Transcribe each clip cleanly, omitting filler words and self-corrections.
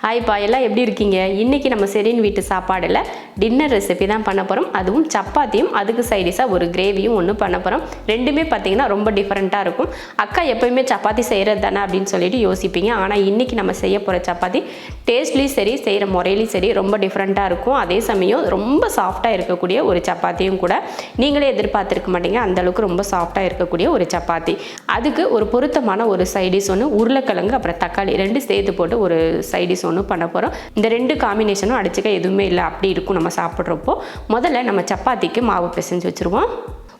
Hi பா, எல்லாம் எப்படி இருக்கீங்க? இன்றைக்கி நம்ம செரின் வீட்டு சாப்பாடில் டின்னர் ரெசிபி தான் பண்ண போகிறோம். அதுவும் சப்பாத்தியும் அதுக்கு சைடிஷாக ஒரு கிரேவியும் ஒன்று பண்ண போகிறோம். ரெண்டுமே பார்த்திங்கன்னா ரொம்ப டிஃப்ரெண்ட்டாக இருக்கும். அக்கா எப்போயுமே சப்பாத்தி செய்கிறது தானே அப்படின்னு சொல்லிட்டு யோசிப்பீங்க. ஆனால் இன்றைக்கி நம்ம செய்ய போகிற சப்பாத்தி டேஸ்ட்லேயும் சரி, செய்கிற முறையிலையும் சரி ரொம்ப டிஃப்ரெண்ட்டாக இருக்கும். அதே சமயம் ரொம்ப சாஃப்டாக இருக்கக்கூடிய ஒரு சப்பாத்தியும் கூட. நீங்களே எதிர்பார்த்துருக்க மாட்டீங்க, அந்தளவுக்கு ரொம்ப சாஃப்டாக இருக்கக்கூடிய ஒரு சப்பாத்தி. அதுக்கு ஒரு பொருத்தமான ஒரு சைடிஷ் ஒன்று, உருளைக்கிழங்கு அப்புறம் தக்காளி ரெண்டு சேர்த்து போட்டு ஒரு சைடிஷ் ஒன்று பண்ண போகிறோம். இந்த ரெண்டு காம்பினேஷனும் அடிச்சுக்க எதுவுமே இல்லை, அப்படி இருக்கும் நம்ம சாப்பிட்றப்போ. முதல்ல நம்ம சப்பாத்திக்கு மாவு பிசைஞ்சு வச்சுருவோம்.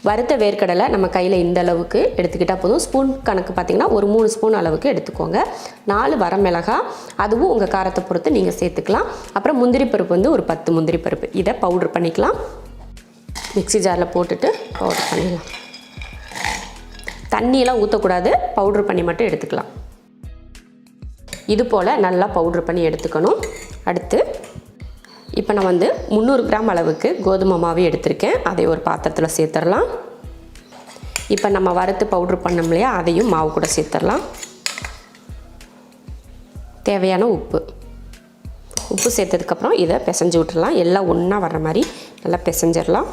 வறுத்த வேர்க்கடலை நம்ம கையில் இந்த அளவுக்கு எடுத்துக்கிட்டால் போதும். ஸ்பூன் கணக்கு பார்த்திங்கன்னா ஒரு 3 ஸ்பூன் அளவுக்கு எடுத்துக்கோங்க. 4 வரமிளகாய், அதுவும் உங்கள் காரத்தை பொறுத்து நீங்கள் சேர்த்துக்கலாம். அப்புறம் முந்திரி பருப்பு வந்து ஒரு 10 முந்திரி பருப்பு, இதை பவுட்ரு பண்ணிக்கலாம். மிக்ஸி ஜாரில் போட்டுட்டு பவுட்ரு பண்ணிடலாம். தண்ணியெல்லாம் ஊற்றக்கூடாது, பவுட்ரு பண்ணி மட்டும் எடுத்துக்கலாம். இது போல் நல்லா பவுட்ரு பண்ணி எடுத்துக்கணும். அடுத்து இப்போ நான் வந்து 300 கிராம் அளவுக்கு கோதுமை மாவு எடுத்திருக்கேன். அதை ஒரு பாத்திரத்தில் சேர்த்துடலாம். இப்போ நம்ம வறுத்து பவுட்ரு பண்ணோம் இல்லையா, அதையும் மாவு கூட சேர்த்துடலாம். தேவையான உப்பு சேர்த்ததுக்கப்புறம் இதை பிசைஞ்சு விட்டுடலாம். எல்லாம் ஒன்றா வர்ற மாதிரி நல்லா பிசைஞ்சிடலாம்.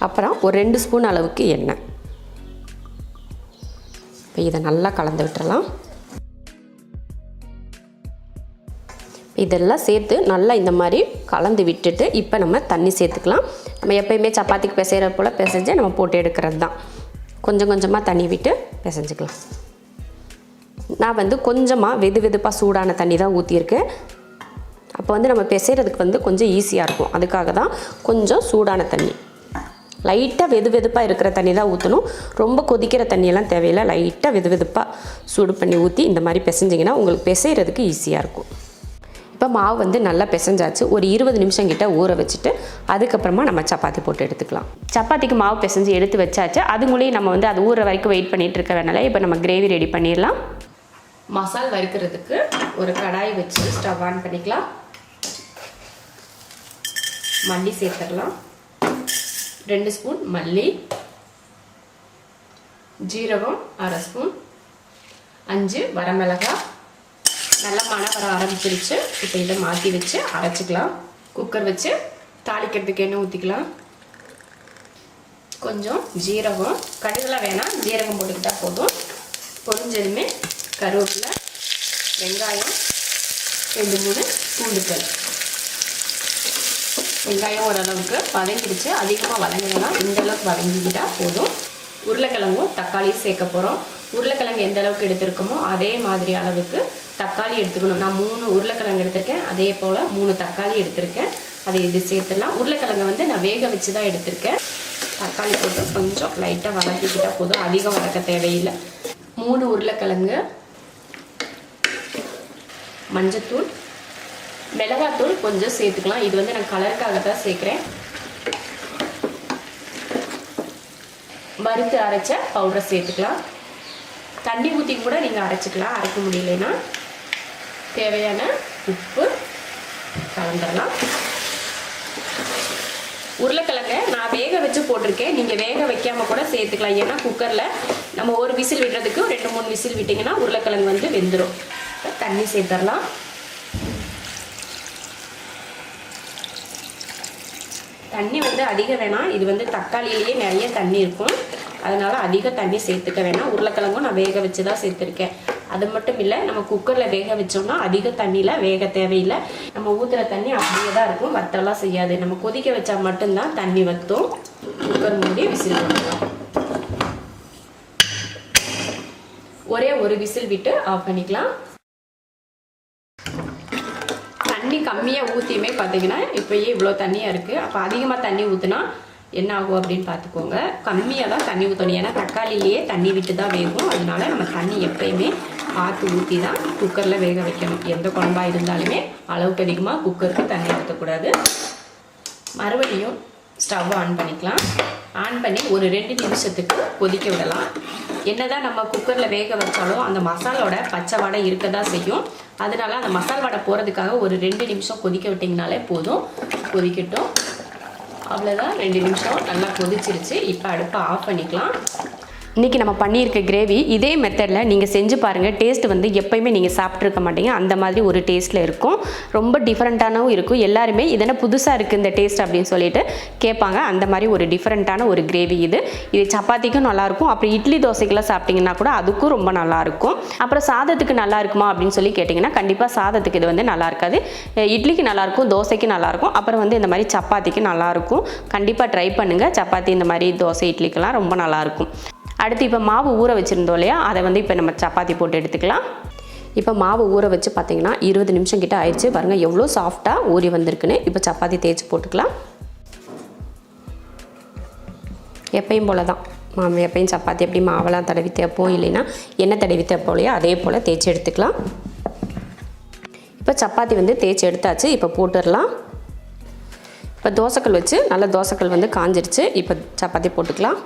அப்புறம் ஒரு 2 ஸ்பூன் அளவுக்கு எண்ணெய், இப்போ இதை நல்லா கலந்து விட்டுறலாம். இதெல்லாம் சேர்த்து நல்லா இந்த மாதிரி கலந்து விட்டுட்டு இப்போ நம்ம தண்ணி சேர்த்துக்கலாம். நம்ம எப்போயுமே சப்பாத்திக்கு பிசைகிற போல் பிசைஞ்சு நம்ம போட்டு எடுக்கிறது தான். கொஞ்சம் கொஞ்சமாக தண்ணி விட்டு பிசைஞ்சிக்கலாம். நான் வந்து கொஞ்சமாக வெதுப்பாக சூடான தண்ணி தான் ஊற்றியிருக்கேன். அப்போ வந்து நம்ம பிசைகிறதுக்கு வந்து கொஞ்சம் ஈஸியாக இருக்கும். அதுக்காக தான் கொஞ்சம் சூடான தண்ணி, லைட்டாக வெதுப்பாக இருக்கிற தண்ணி தான் ஊற்றணும். ரொம்ப கொதிக்கிற தண்ணியெல்லாம் தேவையில்லை. லைட்டாக வெதுப்பாக சூடு பண்ணி ஊற்றி இந்த மாதிரி பிசைஞ்சிங்கன்னா உங்களுக்கு பிசைகிறதுக்கு ஈஸியாக இருக்கும். இப்போ மாவு வந்து நல்லா பிசைஞ்சாச்சு. ஒரு 20 நிமிஷம் கிட்ட ஊற வச்சுட்டு அதுக்கப்புறமா நம்ம சப்பாத்தி போட்டு எடுத்துக்கலாம். சப்பாத்திக்கு மாவு பிசைஞ்சு எடுத்து வச்சாச்சு. அதுக்குள்ளேயும் நம்ம வந்து அது ஊற வரைக்கும் வெயிட் பண்ணிகிட்டு இருக்க வேணால இப்போ நம்ம கிரேவி ரெடி பண்ணிடலாம். மசால் வறுக்கிறதுக்கு ஒரு கடாய் வச்சு ஸ்டவ் ஆன் பண்ணிக்கலாம். மல்லி சேர்த்துடலாம். 2 ஸ்பூன் மல்லி, ஜீரகம் 1/2 ஸ்பூன், 5 வரமிளகாய். நல்லா மணம் வர ஆரம்பிச்சிருச்சு. இப்போ இதை மாற்றி வச்சு அரைச்சிக்கலாம். குக்கர் வச்சு தாளிக்கிறதுக்கு எண்ணெய் ஊற்றிக்கலாம். கொஞ்சம் ஜீரகம், கடுகுலாம் வேணாம், ஜீரகம் போட்டுக்கிட்டால் போதும். பொரிஞ்சதுமே கருவேப்பிலை, வெங்காயம், 2-3 பூண்டுக்கள். வெங்காயம் ஓரளவுக்கு வதங்கிடுச்சு, அதிகமாக வதங்கிடலாம். இந்த அளவுக்கு வதங்கிக்கிட்டால் போதும். உருளைக்கிழங்கும் தக்காளியும் சேர்க்க போகிறோம். உருளைக்கிழங்கு எந்த அளவுக்கு எடுத்துருக்கோமோ அதே மாதிரி அளவுக்கு தக்காளி எடுத்துக்கணும். நான் 3 உருளைக்கிழங்கு எடுத்திருக்கேன், அதே போல் 3 தக்காளி எடுத்திருக்கேன். அதை இது சேர்த்துடலாம். உருளைக்கிழங்கு வந்து நான் வேக வச்சு தான் எடுத்திருக்கேன். தக்காளி போட்டு கொஞ்சம் லைட்டாக வதக்கிக்கிட்டால் போதும், அதிகம் வதக்க தேவையில்லை. 3 உருளைக்கிழங்கு, மஞ்சத்தூள், மிளகாத்தூள் கொஞ்சம் சேர்த்துக்கலாம். இது வந்து நான் கலருக்காக தான் சேர்க்குறேன். வறுத்து அரைச்ச பவுடரை சேர்த்துக்கலாம். தண்ணி ஊற்றி கூட நீங்கள் அரைச்சிக்கலாம். அரைக்க முடியலன்னா தேவையான உப்பு கலந்துடலாம். உருளைக்கிழங்கை நான் வேக வச்சு போட்டிருக்கேன். நீங்கள் வேக வைக்காமல் கூட சேர்த்துக்கலாம். ஏன்னா குக்கரில் நம்ம ஒரு விசில் விடுறதுக்கு 2-3 விசில் விட்டிங்கன்னா உருளைக்கிழங்கு வந்து வெந்துடும். தண்ணி சேர்த்துடலாம். தண்ணி வந்து அதிகம் வேணாம். இது வந்து தக்காளியிலேயே நிறைய தண்ணி இருக்கும், அதனால் அதிக தண்ணி சேர்த்துக்க வேணாம். உருளைக்கிழங்கும் நான் வேக வச்சு தான் சேர்த்துருக்கேன். அது மட்டும் இல்லை, நம்ம குக்கரில் வேக வச்சோம்னா அதிக தண்ணியில் வேக தேவையில்லை. நம்ம ஊற்றுற தண்ணி அப்படியே தான் இருக்கும், வத்தெல்லாம் செய்யாது. நம்ம கொதிக்க வச்சா மட்டும்தான் தண்ணி வற்றும். குக்கர் மூடி விசில் போடலாம். ஒரே ஒரு விசில் விட்டு ஆஃப் பண்ணிக்கலாம். தண்ணி கம்மியாக ஊற்றியுமே பார்த்தீங்கன்னா இப்போயே இவ்வளோ தண்ணியாக இருக்குது. அப்போ அதிகமாக தண்ணி ஊற்றினா என்ன ஆகும் அப்படின்னு பார்த்துக்கோங்க. கம்மியாக தான் தண்ணி ஊற்றணும். ஏன்னா தக்காளிலேயே தண்ணி விட்டு தான் வேகும். அதனால நம்ம தண்ணி எப்பயுமே பார்த்து ஊற்றி தான் குக்கரில் வேக வைக்கணும். எந்த குழம்பாக இருந்தாலுமே அளவுக்கு அதிகமாக குக்கருக்கு தண்ணி ஊற்றக்கூடாது. மறுபடியும் ஸ்டவ் ஆன் பண்ணிக்கலாம். ஆன் பண்ணி ஒரு 2 நிமிஷத்துக்கு கொதிக்க விடலாம். என்னதான் நம்ம குக்கரில் வேக வச்சாலும் அந்த மசாலோட பச்சை வடை இருக்க தான் செய்யும். அதனால அந்த மசால் வடை போகிறதுக்காக ஒரு 2 நிமிஷம் கொதிக்க விட்டிங்கனாலே போதும். கொதிக்கட்டும். அவ்வளோதான், 2 நிமிஷம் நல்லா கொதிச்சிருச்சு. இப்போ அடுப்பை ஆஃப் பண்ணிக்கலாம். இன்றைக்கி நம்ம பண்ணியிருக்க கிரேவி இதே மெத்தடில் நீங்கள் செஞ்சு பாருங்கள். டேஸ்ட் வந்து எப்போயுமே நீங்கள் சாப்பிட்ருக்க மாட்டீங்க, அந்த மாதிரி ஒரு டேஸ்ட்டில் இருக்கும். ரொம்ப டிஃப்ரெண்ட்டானவும் இருக்கும். எல்லாருமே இதென்ன புதுசாக இருக்குது இந்த டேஸ்ட் அப்படின்னு சொல்லிட்டு கேட்பாங்க. அந்த மாதிரி ஒரு டிஃப்ரெண்ட்டான ஒரு கிரேவி இது சப்பாத்திக்கும் நல்லாயிருக்கும். அப்புறம் இட்லி தோசைக்கெல்லாம் சாப்பிட்டிங்கன்னா கூட அதுக்கும் ரொம்ப நல்லாயிருக்கும். அப்புறம் சாதத்துக்கு நல்லா இருக்குமா அப்படின்னு சொல்லி கேட்டிங்கன்னா கண்டிப்பாக சாதத்துக்கு இது வந்து நல்லா இருக்காது. இட்லிக்கு நல்லாயிருக்கும், தோசைக்கு நல்லாயிருக்கும். அப்புறம் வந்து இந்த மாதிரி சப்பாத்திக்கு நல்லாயிருக்கும். கண்டிப்பாக ட்ரை பண்ணுங்கள். சப்பாத்தி இந்த மாதிரி தோசை இட்லிக்கெல்லாம் ரொம்ப நல்லாயிருக்கும். அடுத்து இப்போ மாவு ஊற வச்சுருந்தோம் இல்லையா, அதை வந்து இப்போ நம்ம சப்பாத்தி போட்டு எடுத்துக்கலாம். இப்போ மாவு ஊற வச்சு பார்த்திங்கன்னா 20 நிமிஷம் கிட்ட ஆயிடுச்சு. பாருங்கள் எவ்வளோ சாஃப்டாக ஊறி வந்திருக்குன்னு. இப்போ சப்பாத்தி தேய்ச்சி போட்டுக்கலாம். எப்பயும் போல் தான் எப்பயும் சப்பாத்தி எப்படி மாவெல்லாம் தடவி தேய்ப்போம் இல்லைன்னா எண்ணெய் தடவி தேய்ப்போம் இல்லையா, அதே போல் தேய்ச்சி எடுத்துக்கலாம். இப்போ சப்பாத்தி வந்து தேய்ச்சி எடுத்தாச்சு. இப்போ போட்டுடலாம். இப்போ தோசைக்கல் வச்சு நல்லா தோசைக்கல் வந்து காஞ்சிருச்சு. இப்போ சப்பாத்தி போட்டுக்கலாம்.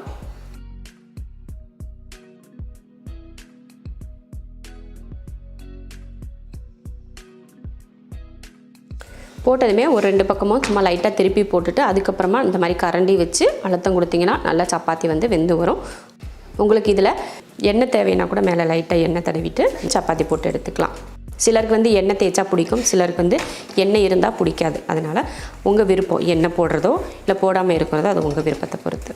போட்டதுமே ஒரு 2 பக்கமும் சும்மா லைட்டாக திருப்பி போட்டுட்டு அதுக்கப்புறமா இந்த மாதிரி கரண்டி வச்சு அழுத்தம் கொடுத்திங்கன்னா நல்லா சப்பாத்தி வந்து வெந்து வரும். உங்களுக்கு இதில் எண்ணெய் தேவைன்னா கூட மேலே லைட்டாக எண்ணெய் தடவிட்டு சப்பாத்தி போட்டு எடுத்துக்கலாம். சிலருக்கு வந்து எண்ணெய் தேய்ச்சா பிடிக்கும், சிலருக்கு வந்து எண்ணெய் இருந்தால் பிடிக்காது. அதனால் உங்கள் விருப்பம், எண்ணெய் போடுறதோ இல்லை போடாமல் இருக்கிறதோ அது உங்கள் விருப்பத்தை பொறுத்து.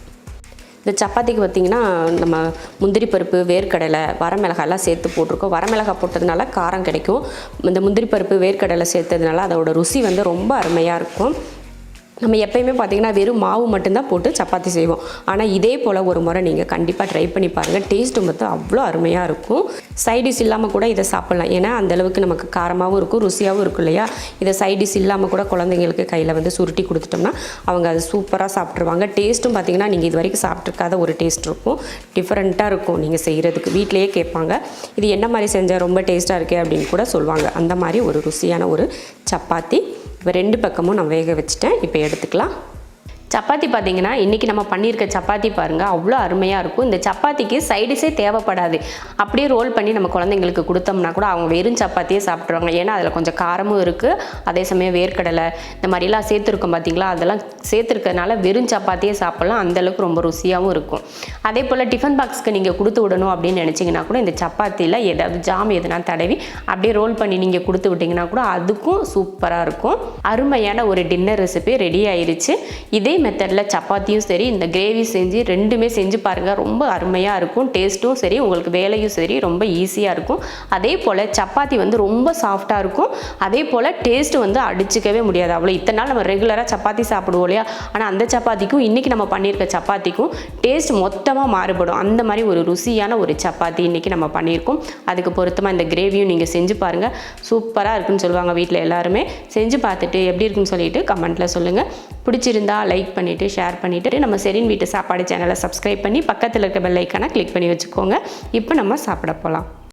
இந்த சப்பாத்திக்கு பார்த்திங்கன்னா நம்ம முந்திரி பருப்பு, வேர்க்கடலை, வரமிளகாயெல்லாம் சேர்த்து போட்டிருக்கோம். வரமிளகாய் போட்டதுனால காரம் கிடைக்கும். இந்த முந்திரி பருப்பு, வேர்க்கடலை சேர்த்ததுனால அதோட ருசி வந்து ரொம்ப அருமையாக இருக்கும். நம்ம எப்போயுமே பார்த்திங்கன்னா வெறும் மாவு மட்டும்தான் போட்டு சப்பாத்தி செய்வோம். ஆனால் இதே போல் ஒரு முறை நீங்கள் கண்டிப்பாக ட்ரை பண்ணி பாருங்கள். டேஸ்ட்டு மட்டும் அவ்வளோ அருமையாக இருக்கும். சைடிஷ் இல்லாமல் கூட இதை சாப்பிட்லாம். ஏன்னா அந்தளவுக்கு நமக்கு காரமாகவும் இருக்கும், ருசியாகவும் இருக்கும் இல்லையா. இதை சைடிஷ் இல்லாமல் கூட குழந்தைங்களுக்கு கையில் வந்து சுருட்டி கொடுத்துட்டோம்னா அவங்க அது சூப்பராக சாப்பிட்ருவாங்க. டேஸ்ட்டும் பார்த்திங்கன்னா நீங்கள் இது வரைக்கும் சாப்பிட்ருக்காத ஒரு டேஸ்ட் இருக்கும். டிஃப்ரெண்ட்டாக இருக்கும். நீங்கள் செய்கிறதுக்கு வீட்டிலையே கேட்பாங்க, இது என்ன மாதிரி செஞ்சால் ரொம்ப டேஸ்ட்டாக இருக்கே அப்படின்னு கூட சொல்லுவாங்க. அந்த மாதிரி ஒரு ருசியான ஒரு சப்பாத்தி. இப்போ 2 பக்கமும் நான் வேக வச்சுட்டேன். இப்போ எடுத்துக்கலாம். சப்பாத்தி பார்த்திங்கன்னா இன்றைக்கி நம்ம பண்ணியிருக்க சப்பாத்தி பாருங்கள் அவ்வளோ அருமையாக இருக்கும். இந்த சப்பாத்திக்கு சைடிஸே தேவைப்படாது. அப்படியே ரோல் பண்ணி நம்ம குழந்தைங்களுக்கு கொடுத்தோம்னா கூட அவங்க வெறும் சப்பாத்தியே சாப்பிட்ருவாங்க. ஏன்னா அதில் கொஞ்சம் காரமும் இருக்குது, அதே சமயம் வேர்க்கடலை இந்த மாதிரிலாம் சேர்த்துருக்கோம் பார்த்திங்களா, அதெல்லாம் சேர்த்துருக்கறனால வெறும் சப்பாத்தியே சாப்பிட்லாம். அந்தளவுக்கு ரொம்ப ருசியாகவும் இருக்கும். அதே போல் டிஃபன் பாக்ஸ்க்கு நீங்கள் கொடுத்து விடணும் அப்படின்னு நினச்சிங்கன்னா கூட இந்த சப்பாத்தியில் ஏதாவது ஜாம் எதுனா தடவி அப்படியே ரோல் பண்ணி நீங்கள் கொடுத்து விட்டிங்கன்னா கூட அதுக்கும் சூப்பராக இருக்கும். அருமையான ஒரு டின்னர் ரெசிபி ரெடி ஆயிடுச்சு. இதே மெத்தடில் சப்பாத்தியும் சரி இந்த கிரேவி செஞ்சு ரெண்டுமே செஞ்சு பாருங்கள். ரொம்ப அருமையாக இருக்கும். டேஸ்ட்டும் சரி, உங்களுக்கு வேலையும் சரி ரொம்ப ஈஸியாக இருக்கும். அதே போல் சப்பாத்தி வந்து ரொம்ப சாஃப்டாக இருக்கும். அதே போல் டேஸ்ட்டு வந்து அடிச்சிக்கவே முடியாது. அவ்வளோ இத்தனை நாள் நம்ம ரெகுலராக சப்பாத்தி சாப்பிடுவோம் இல்லையா, ஆனால் அந்த சப்பாத்திக்கும் இன்றைக்கி நம்ம பண்ணியிருக்க சப்பாத்திக்கும் டேஸ்ட் மொத்தமாக மாறுபடும். அந்த மாதிரி ஒரு ருசியான ஒரு சப்பாத்தி இன்றைக்கி நம்ம பண்ணியிருக்கோம். அதுக்கு பொருத்தமாக இந்த கிரேவியும் நீங்கள் செஞ்சு பாருங்கள். சூப்பராக இருக்குன்னு சொல்லுவாங்க வீட்டில் எல்லாருமே. செஞ்சு பார்த்துட்டு எப்படி இருக்குன்னு சொல்லிட்டு கமெண்ட்டில் சொல்லுங்கள். பிடிச்சிருந்தா லைக் பண்ணிவிட்டு ஷேர் பண்ணிவிட்டு நம்ம ஷெரின் வீட்டு சாப்பாடு சேனலை சப்ஸ்கிரைப் பண்ணி பக்கத்தில் இருக்க பெல் ஐக்கானை கிளிக் பண்ணி வச்சுக்கோங்க. இப்போ நம்ம சாப்பிட போகலாம்.